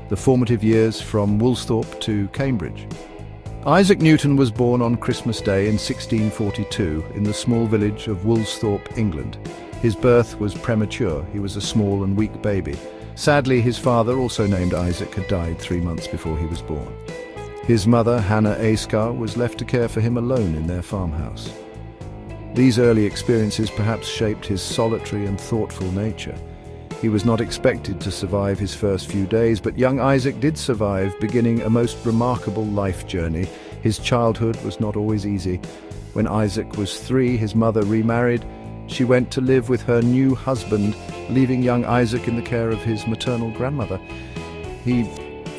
the formative years from Woolsthorpe to Cambridge. Isaac Newton was born on Christmas Day in 1642 in the small village of Woolsthorpe, England. His birth was premature. He was a small and weak baby. Sadly, his father, also named Isaac, had died 3 months before he was born. His mother, Hannah Askar, was left to care for him alone in their farmhouse. These early experiences perhaps shaped his solitary and thoughtful nature. He was not expected to survive his first few days, but young Isaac did survive, beginning a most remarkable life journey. His childhood was not always easy. When Isaac was 3, his mother remarried. She went to live with her new husband, leaving young Isaac in the care of his maternal grandmother. He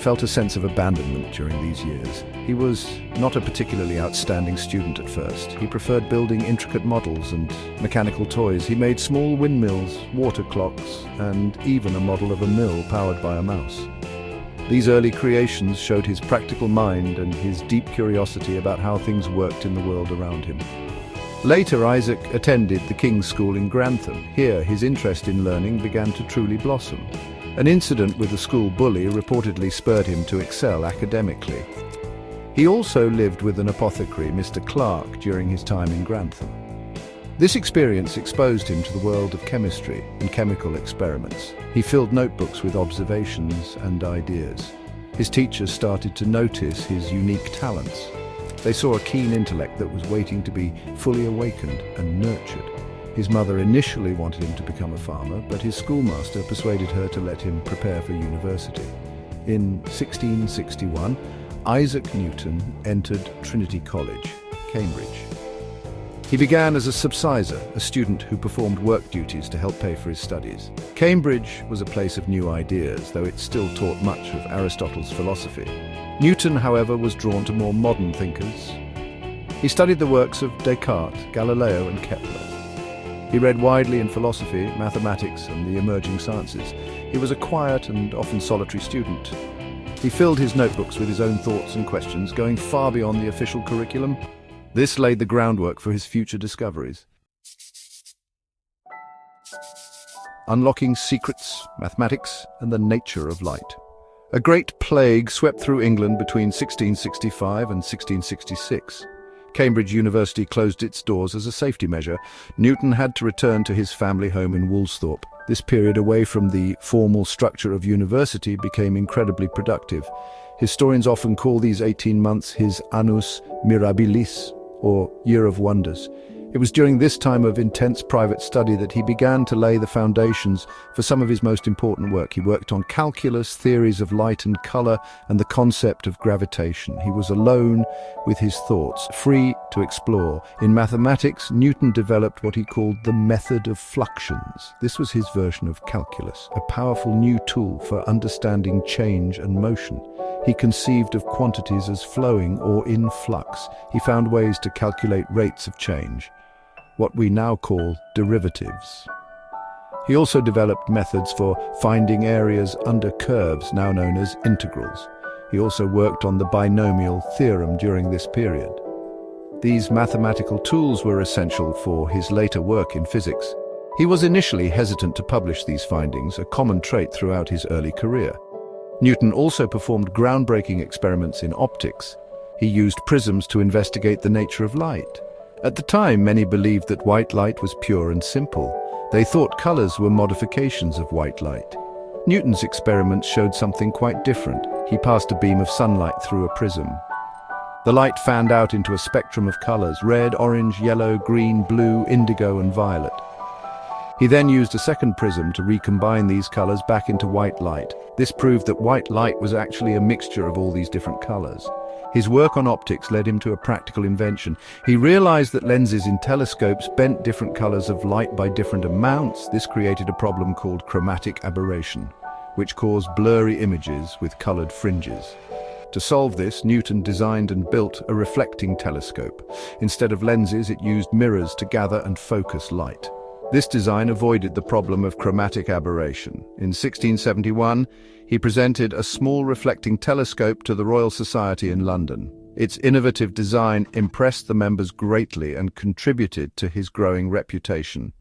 felt a sense of abandonment during these years. He was not a particularly outstanding student at first. He preferred building intricate models and mechanical toys. He made small windmills, water clocks, and even a model of a mill powered by a mouse. These early creations showed his practical mind and his deep curiosity about how things worked in the world around him. Later, Isaac attended the King's School in Grantham. Here, his interest in learning began to truly blossom. An incident with a school bully reportedly spurred him to excel academically. He also lived with an apothecary, Mr. Clark, during his time in Grantham. This experience exposed him to the world of chemistry and chemical experiments. He filled notebooks with observations and ideas. His teachers started to notice his unique talents. They saw a keen intellect that was waiting to be fully awakened and nurtured. His mother initially wanted him to become a farmer, but his schoolmaster persuaded her to let him prepare for university. In 1661, Isaac Newton entered Trinity College, Cambridge. He began as a subsizar, a student who performed work duties to help pay for his studies. Cambridge was a place of new ideas, though it still taught much of Aristotle's philosophy. Newton, however, was drawn to more modern thinkers. He studied the works of Descartes, Galileo, and Kepler. He read widely in philosophy, mathematics, and the emerging sciences. He was a quiet and often solitary student. He filled his notebooks with his own thoughts and questions, going far beyond the official curriculum. This laid the groundwork for his future discoveries. Unlocking secrets, mathematics, and the nature of light. A great plague swept through England between 1665 and 1666. Cambridge University closed its doors as a safety measure. Newton had to return to his family home in Woolsthorpe. This period away from the formal structure of university became incredibly productive. Historians often call these 18 months his annus mirabilis, or Year of Wonders. It was during this time of intense private study that he began to lay the foundations for some of his most important work. He worked on calculus, theories of light and color, and the concept of gravitation. He was alone with his thoughts, free to explore. In mathematics, Newton developed what he called the method of fluxions. This was his version of calculus, a powerful new tool for understanding change and motion. He conceived of quantities as flowing or in flux. He found ways to calculate rates of change, what we now call derivatives. He also developed methods for finding areas under curves, now known as integrals. He also worked on the binomial theorem during this period. These mathematical tools were essential for his later work in physics. He was initially hesitant to publish these findings, a common trait throughout his early career. Newton also performed groundbreaking experiments in optics. He used prisms to investigate the nature of light. At the time, many believed that white light was pure and simple. They thought colors were modifications of white light. Newton's experiments showed something quite different. He passed a beam of sunlight through a prism. The light fanned out into a spectrum of colors: red, orange, yellow, green, blue, indigo, and violet. He then used a second prism to recombine these colors back into white light. This proved that white light was actually a mixture of all these different colors. His work on optics led him to a practical invention. He realized that lenses in telescopes bent different colors of light by different amounts. This created a problem called chromatic aberration, which caused blurry images with colored fringes. To solve this, Newton designed and built a reflecting telescope. Instead of lenses, it used mirrors to gather and focus light. This design avoided the problem of chromatic aberration. In 1671, he presented a small reflecting telescope to the Royal Society in London. Its innovative design impressed the members greatly and contributed to his growing reputation.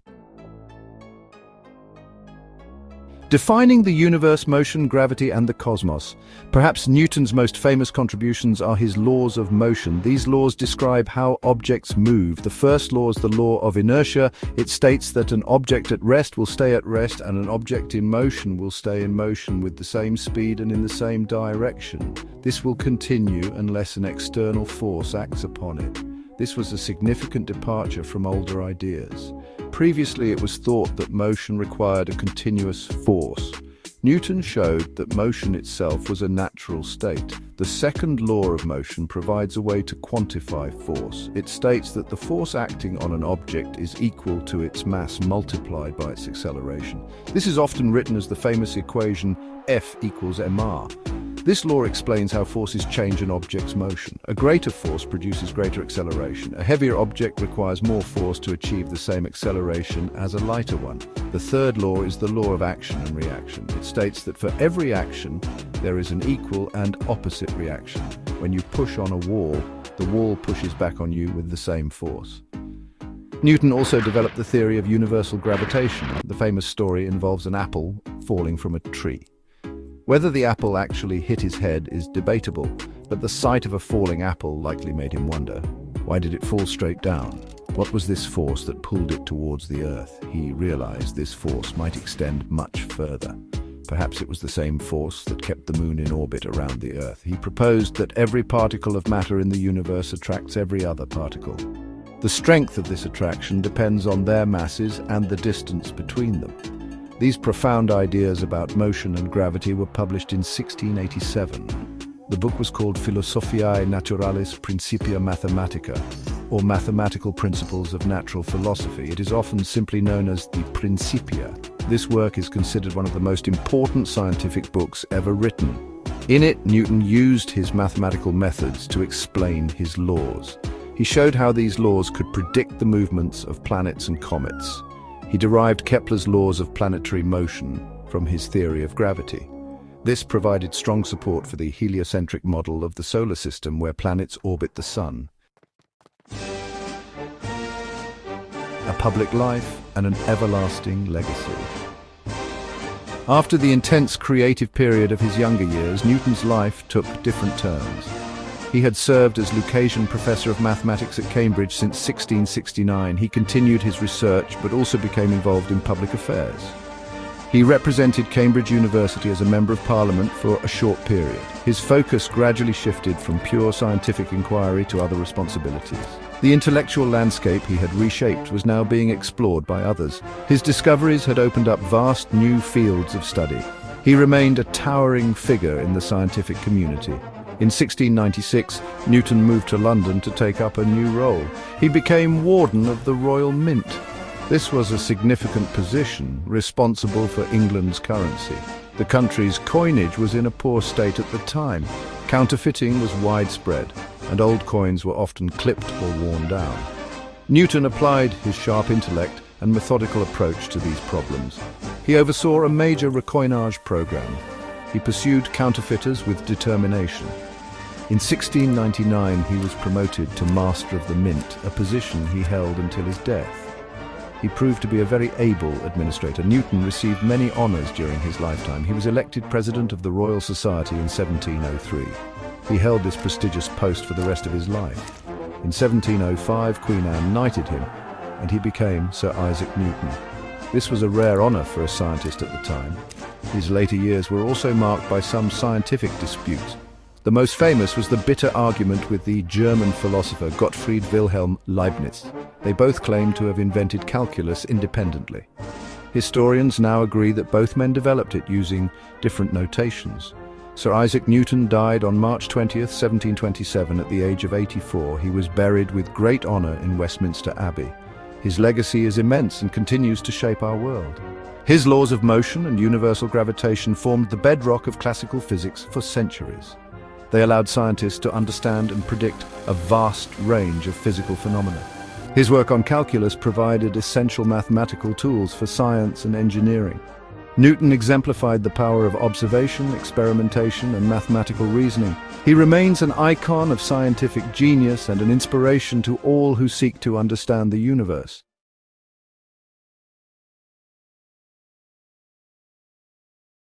Defining the universe, motion, gravity, and the cosmos. Perhaps Newton's most famous contributions are his laws of motion. These laws describe how objects move. The first law is the law of inertia. It states that an object at rest will stay at rest, and an object in motion will stay in motion with the same speed and in the same direction. This will continue unless an external force acts upon it. This was a significant departure from older ideas. Previously, it was thought that motion required a continuous force. Newton showed that motion itself was a natural state. The second law of motion provides a way to quantify force. It states that the force acting on an object is equal to its mass multiplied by its acceleration. This is often written as the famous equation F equals mr. This law explains how forces change an object's motion. A greater force produces greater acceleration. A heavier object requires more force to achieve the same acceleration as a lighter one. The third law is the law of action and reaction. It states that for every action, there is an equal and opposite reaction. When you push on a wall, the wall pushes back on you with the same force. Newton also developed the theory of universal gravitation. The famous story involves an apple falling from a tree. Whether the apple actually hit his head is debatable, but the sight of a falling apple likely made him wonder. Why did it fall straight down? What was this force that pulled it towards the earth? He realized this force might extend much further. Perhaps it was the same force that kept the moon in orbit around the earth. He proposed that every particle of matter in the universe attracts every other particle. The strength of this attraction depends on their masses and the distance between them. These profound ideas about motion and gravity were published in 1687. The book was called Philosophiae Naturalis Principia Mathematica, or Mathematical Principles of Natural Philosophy. It is often simply known as the Principia. This work is considered one of the most important scientific books ever written. In it, Newton used his mathematical methods to explain his laws. He showed how these laws could predict the movements of planets and comets. He derived Kepler's laws of planetary motion from his theory of gravity. This provided strong support for the heliocentric model of the solar system where planets orbit the sun. A public life and an everlasting legacy. After the intense creative period of his younger years, Newton's life took different turns. He had served as Lucasian Professor of Mathematics at Cambridge since 1669. He continued his research, but also became involved in public affairs. He represented Cambridge University as a Member of Parliament for a short period. His focus gradually shifted from pure scientific inquiry to other responsibilities. The intellectual landscape he had reshaped was now being explored by others. His discoveries had opened up vast new fields of study. He remained a towering figure in the scientific community. In 1696, Newton moved to London to take up a new role. He became Warden of the Royal Mint. This was a significant position, responsible for England's currency. The country's coinage was in a poor state at the time. Counterfeiting was widespread, and old coins were often clipped or worn down. Newton applied his sharp intellect and methodical approach to these problems. He oversaw a major recoinage program. He pursued counterfeiters with determination. In 1699, he was promoted to Master of the Mint, a position he held until his death. He proved to be a very able administrator. Newton received many honours during his lifetime. He was elected President of the Royal Society in 1703. He held this prestigious post for the rest of his life. In 1705, Queen Anne knighted him, and he became Sir Isaac Newton. This was a rare honour for a scientist at the time. His later years were also marked by some scientific disputes. The most famous was the bitter argument with the German philosopher Gottfried Wilhelm Leibniz. They both claimed to have invented calculus independently. Historians now agree that both men developed it using different notations. Sir Isaac Newton died on March 20th, 1727 at the age of 84. He was buried with great honour in Westminster Abbey. His legacy is immense and continues to shape our world. His laws of motion and universal gravitation formed the bedrock of classical physics for centuries. They allowed scientists to understand and predict a vast range of physical phenomena. His work on calculus provided essential mathematical tools for science and engineering. Newton exemplified the power of observation, experimentation, and mathematical reasoning. He remains an icon of scientific genius and an inspiration to all who seek to understand the universe.